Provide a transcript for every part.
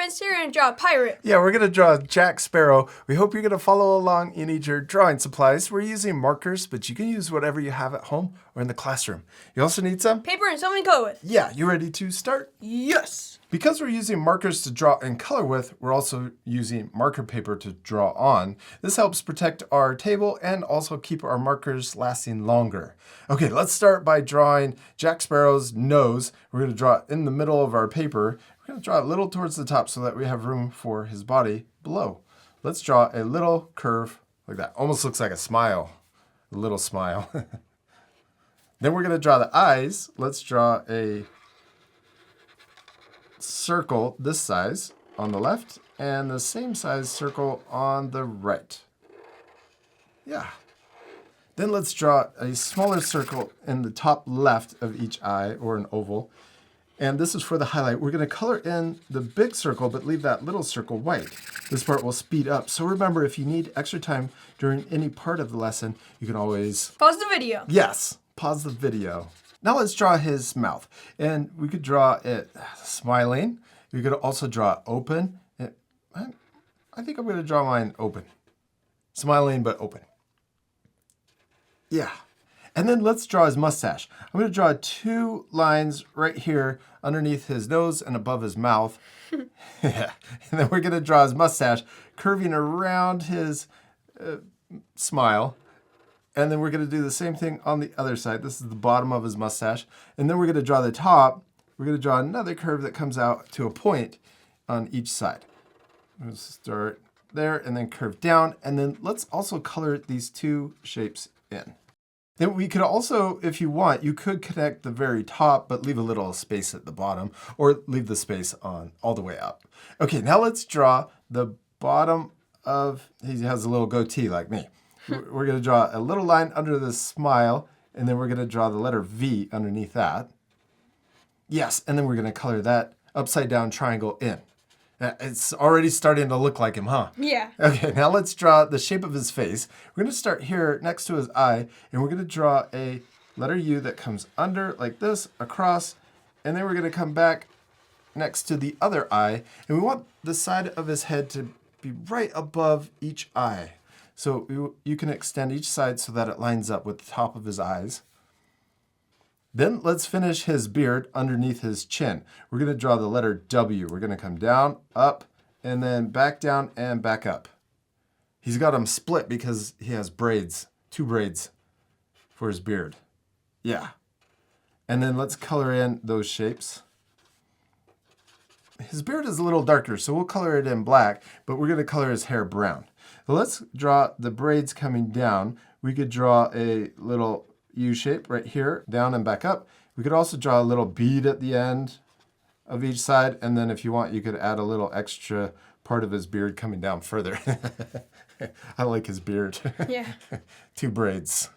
friends here and draw a pirate. Yeah, we're going to draw Jack Sparrow. We hope you're going to follow along. You need your drawing supplies. We're using markers, but you can use whatever you have at home or in the classroom. You also need some Paper and something to color with. Yeah, you ready to start? Yes. Because we're using markers to draw and color with, we're also using marker paper to draw on. This helps protect our table and also keep our markers lasting longer. Okay, let's start by drawing Jack Sparrow's nose. We're going to draw it in the middle of our paper. We're going to draw it a little towards the top so that we have room for his body below. Let's draw a little curve like that. Almost looks like a smile, a little smile. Then we're going to draw the eyes. Let's draw a circle this size on the left and the same size circle on the right. Yeah. Then let's draw a smaller circle in the top left of each eye, or an oval. And this is for the highlight. We're going to color in the big circle, but leave that little circle white. This part will speed up. So remember, if you need extra time during any part of the lesson, you can always pause the video. Yes, pause the video. Now let's draw his mouth. And we could draw it smiling. We could also draw it open. I think I'm going to draw mine open. Smiling, but open. Yeah. And then let's draw his mustache. I'm going to draw 2 lines right here underneath his nose and above his mouth. Yeah. And then we're going to draw his mustache curving around his smile. And then we're going to do the same thing on the other side. This is the bottom of his mustache. And then we're going to draw the top. We're going to draw another curve that comes out to a point on each side. We'll start there and then curve down. And then let's also color these 2 shapes in. Then we could also, if you want, you could connect the very top, but leave a little space at the bottom, or leave the space on all the way up. Okay, now let's draw the bottom of, he has a little goatee like me. We're going to draw a little line under the smile, and then we're going to draw the letter V underneath that. Yes, and then we're going to color that upside down triangle in. It's already starting to look like him, huh? Yeah. Okay, now let's draw the shape of his face. We're going to start here next to his eye, and we're going to draw a letter U that comes under like this, across, and then we're going to come back next to the other eye, and we want the side of his head to be right above each eye. So you can extend each side so that it lines up with the top of his eyes. Then let's finish his beard underneath his chin. We're going to draw the letter W. We're going to come down, up, and then back down and back up. He's got them split because he has braids, 2 braids for his beard. Yeah. And then let's color in those shapes. His beard is a little darker, so we'll color it in black, but we're going to color his hair brown. So let's draw the braids coming down. We could draw a little U shape right here, down and back up. We could also draw a little bead at the end of each side, and then if you want, you could add a little extra part of his beard coming down further. I like his beard. Yeah. 2 braids.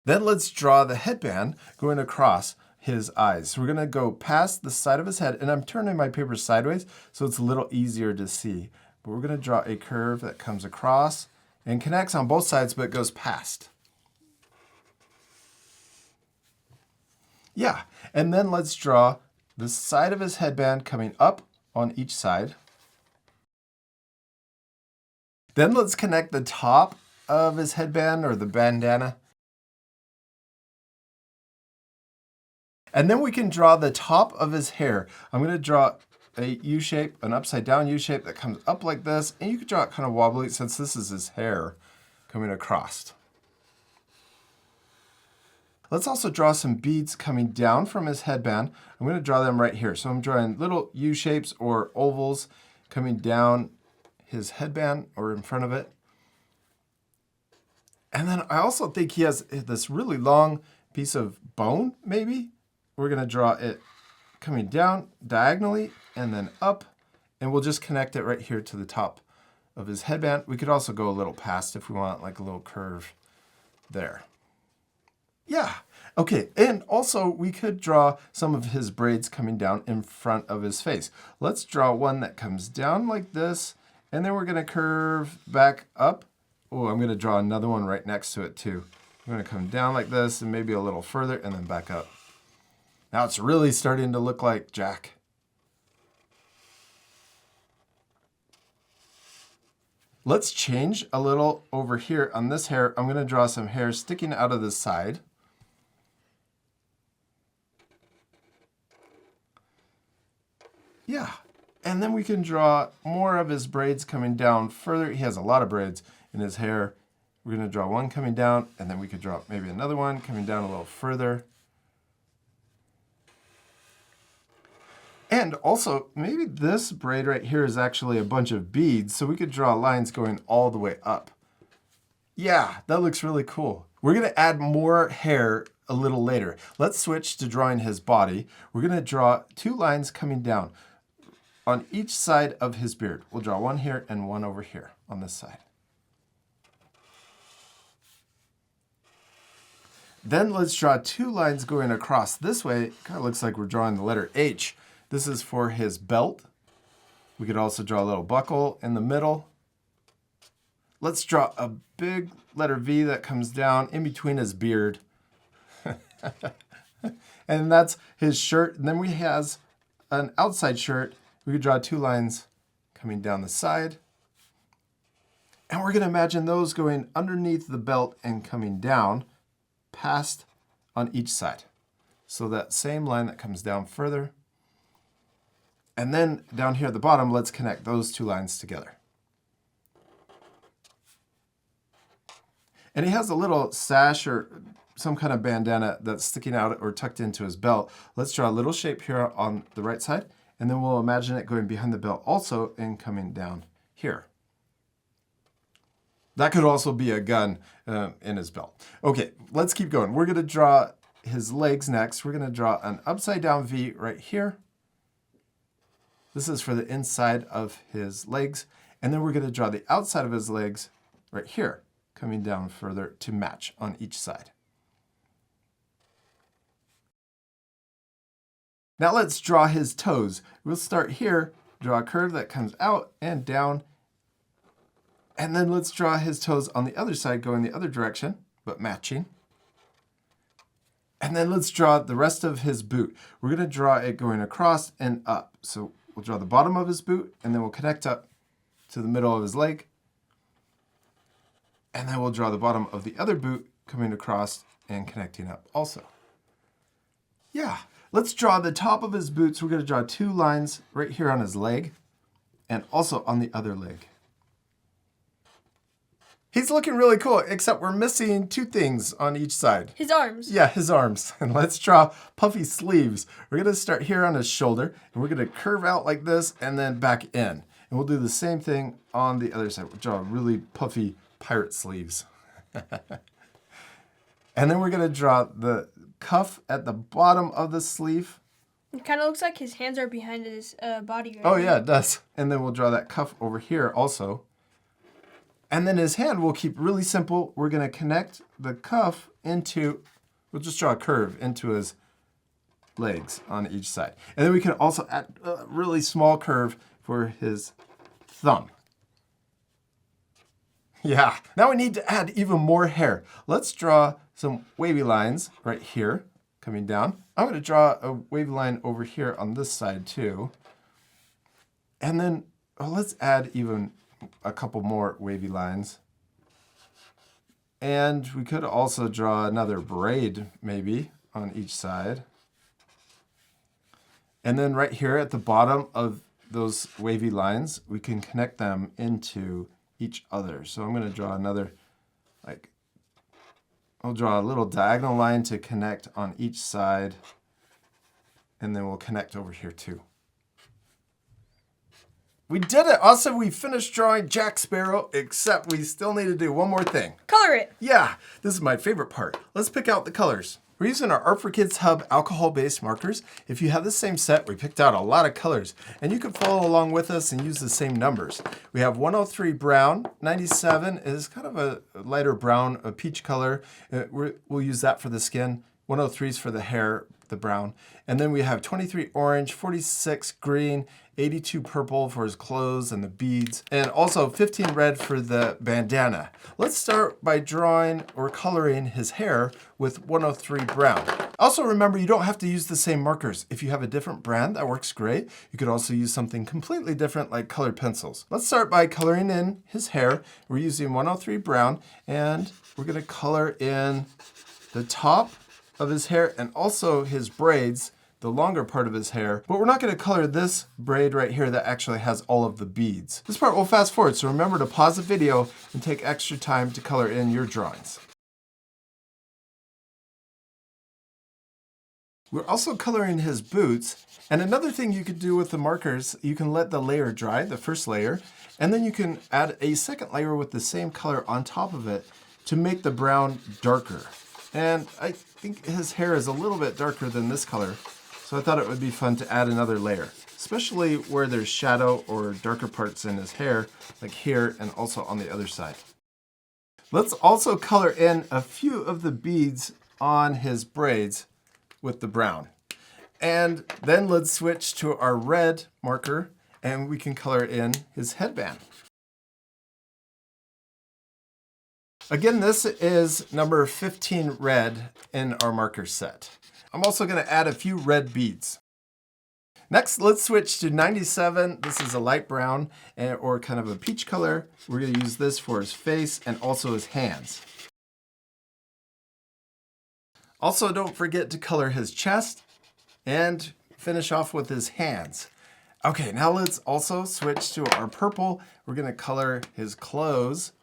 Then let's draw the headband going across his eyes. So we're going to go past the side of his head, and I'm turning my paper sideways so it's a little easier to see. But we're going to draw a curve that comes across and connects on both sides, but goes past. Yeah, and then let's draw the side of his headband coming up on each side. Then let's connect the top of his headband, or the bandana. And then we can draw the top of his hair. I'm going to draw a U shape, an upside down U shape that comes up like this. And you could draw it kind of wobbly since this is his hair coming across. Let's also draw some beads coming down from his headband. I'm going to draw them right here. So I'm drawing little U shapes or ovals coming down his headband or in front of it. And then I also think he has this really long piece of bone, maybe. We're going to draw it coming down diagonally and then up. And we'll just connect it right here to the top of his headband. We could also go a little past if we want, like a little curve there. Yeah. Okay, and also we could draw some of his braids coming down in front of his face. Let's draw one that comes down like this, and then we're going to curve back up. Oh, I'm going to draw another one right next to it too. I'm going to come down like this and maybe a little further and then back up. Now it's really starting to look like Jack. Let's change a little over here on this hair. I'm going to draw some hair sticking out of the side. Yeah, and then we can draw more of his braids coming down further. He has a lot of braids in his hair. We're going to draw one coming down, and then we could draw maybe another one coming down a little further. And also, maybe this braid right here is actually a bunch of beads, so we could draw lines going all the way up. Yeah, that looks really cool. We're going to add more hair a little later. Let's switch to drawing his body. We're going to draw 2 lines coming down on each side of his beard. We'll draw one here and one over here on this side. Then let's draw 2 lines going across this way. It kind of looks like we're drawing the letter H. This is for his belt. We could also draw a little buckle in the middle. Let's draw a big letter V that comes down in between his beard. And that's his shirt. And then we has an outside shirt. We could draw 2 lines coming down the side. And we're going to imagine those going underneath the belt and coming down past on each side. So that same line that comes down further. And then down here at the bottom, let's connect those 2 lines together. And he has a little sash or some kind of bandana that's sticking out or tucked into his belt. Let's draw a little shape here on the right side, and then we'll imagine it going behind the belt also and coming down here. That could also be a gun in his belt. Okay, let's keep going. We're going to draw his legs next. We're going to draw an upside down V right here. This is for the inside of his legs. And then we're going to draw the outside of his legs right here, coming down further to match on each side. Now let's draw his toes. We'll start here, draw a curve that comes out and down. And then let's draw his toes on the other side, going the other direction, but matching. And then let's draw the rest of his boot. We're going to draw it going across and up. So we'll draw the bottom of his boot, and then we'll connect up to the middle of his leg. And then we'll draw the bottom of the other boot coming across and connecting up also. Yeah, let's draw the top of his boots. We're going to draw 2 lines right here on his leg and also on the other leg. He's looking really cool, except we're missing 2 things on each side. His arms. Yeah, his arms. And let's draw puffy sleeves. We're going to start here on his shoulder, and we're going to curve out like this and then back in. And we'll do the same thing on the other side. We'll draw really puffy pirate sleeves. And then we're going to draw the cuff at the bottom of the sleeve. It kind of looks like his hands are behind his body. Right Oh, now. yeah, it does. And then we'll draw that cuff over here also. And then his hand we'll keep really simple. We're going to connect the cuff into, we'll just draw a curve into his legs on each side. And then we can also add a really small curve for his thumb. Yeah, now we need to add even more hair. Let's draw some wavy lines right here coming down. I'm going to draw a wavy line over here on this side too. And then let's add even a couple more wavy lines. And we could also draw another braid maybe on each side. And then right here at the bottom of those wavy lines, we can connect them into each other. So I'm going to draw another, I'll draw a little diagonal line to connect on each side. And then we'll connect over here too. We did it! Also, we finished drawing Jack Sparrow, except we still need to do one more thing. Color it. Yeah, this is my favorite part. Let's pick out the colors. We're using our Art for Kids Hub alcohol-based markers. If you have the same set, we picked out a lot of colors, and you can follow along with us and use the same numbers. We have 103 brown, 97 is kind of a lighter brown, a peach color. We'll use that for the skin. 103 is for the hair, the brown. And then we have 23 orange, 46 green, 82 purple for his clothes and the beads, and also 15 red for the bandana. Let's start by drawing or coloring his hair with 103 brown. Also remember, you don't have to use the same markers. If you have a different brand, that works great. You could also use something completely different like colored pencils. Let's start by coloring in his hair. We're using 103 brown, and we're gonna color in the top of his hair and also his braids, the longer part of his hair, but we're not going to color this braid right here that actually has all of the beads. This part we'll fast forward, so remember to pause the video and take extra time to color in your drawings. We're also coloring his boots, and another thing you could do with the markers, you can let the layer dry, the first layer, and then you can add a second layer with the same color on top of it to make the brown darker. And I think his hair is a little bit darker than this color, so I thought it would be fun to add another layer, especially where there's shadow or darker parts in his hair, like here and also on the other side. Let's also color in a few of the beads on his braids with the brown. And then let's switch to our red marker and we can color in his headband. Again, this is number 15 red in our marker set. I'm also going to add a few red beads. Next, let's switch to 97. This is a light brown or kind of a peach color. We're going to use this for his face and also his hands. Also, don't forget to color his chest and finish off with his hands. Okay, now let's also switch to our purple. We're going to color his clothes.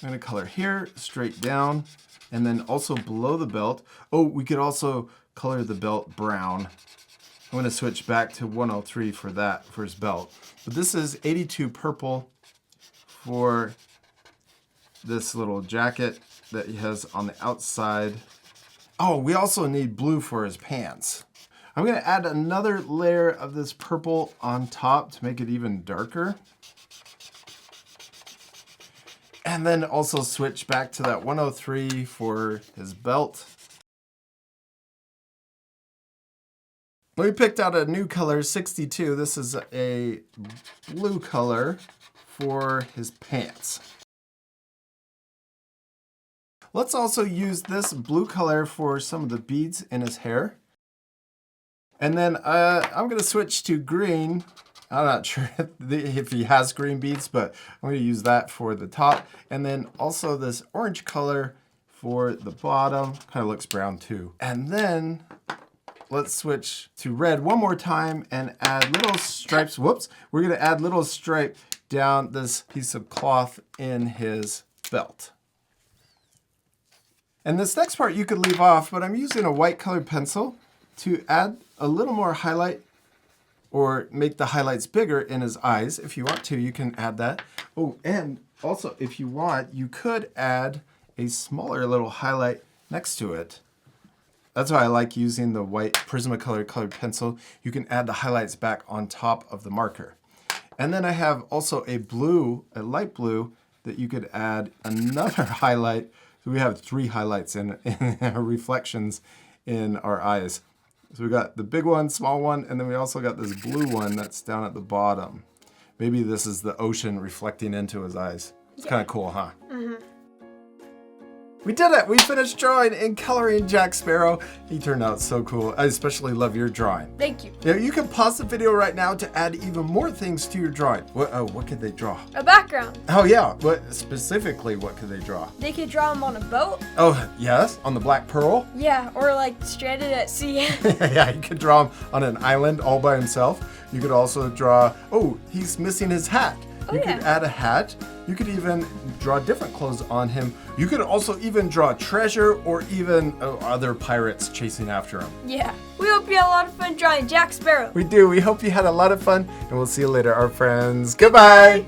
I'm going to color here, straight down, and then also below the belt. Oh, we could also color the belt brown. I'm going to switch back to 103 for that, for his belt. But this is 82 purple for this little jacket that he has on the outside. Oh, we also need blue for his pants. I'm going to add another layer of this purple on top to make it even darker. And then also switch back to that 103 for his belt. We picked out a new color, 62. This is a blue color for his pants. Let's also use this blue color for some of the beads in his hair. And then I'm going to switch to green. I'm not sure if he has green beads, but I'm going to use that for the top. And then also this orange color for the bottom. Kind of looks brown too. And then let's switch to red one more time and add little stripes. Whoops. We're going to add little stripe down this piece of cloth in his belt. And this next part you could leave off, but I'm using a white colored pencil to add a little more highlight or make the highlights bigger in his eyes. If you want to, you can add that. Oh, and also if you want, you could add a smaller little highlight next to it. That's why I like using the white Prismacolor colored pencil. You can add the highlights back on top of the marker. And then I have also a blue, a light blue, that you could add another highlight. So we have 3 highlights in our reflections in our eyes. So we got the big one, small one, and then we also got this blue one that's down at the bottom. Maybe this is the ocean reflecting into his eyes. It's kind of cool, huh? Mm-hmm. We did it! We finished drawing and coloring Jack Sparrow. He turned out so cool. I especially love your drawing. Thank you. Yeah, you can pause the video right now to add even more things to your drawing. What could they draw? A background. Oh yeah, specifically what could they draw? They could draw him on a boat. Oh yes, on the Black Pearl? Yeah, or like stranded at sea. Yeah, you could draw him on an island all by himself. You could also draw, oh, he's missing his hat. You could add a hat. You could even draw different clothes on him. You could also even draw treasure or even other pirates chasing after him. Yeah. We hope you had a lot of fun drawing Jack Sparrow. We do. We hope you had a lot of fun, and we'll see you later, our friends. Goodbye.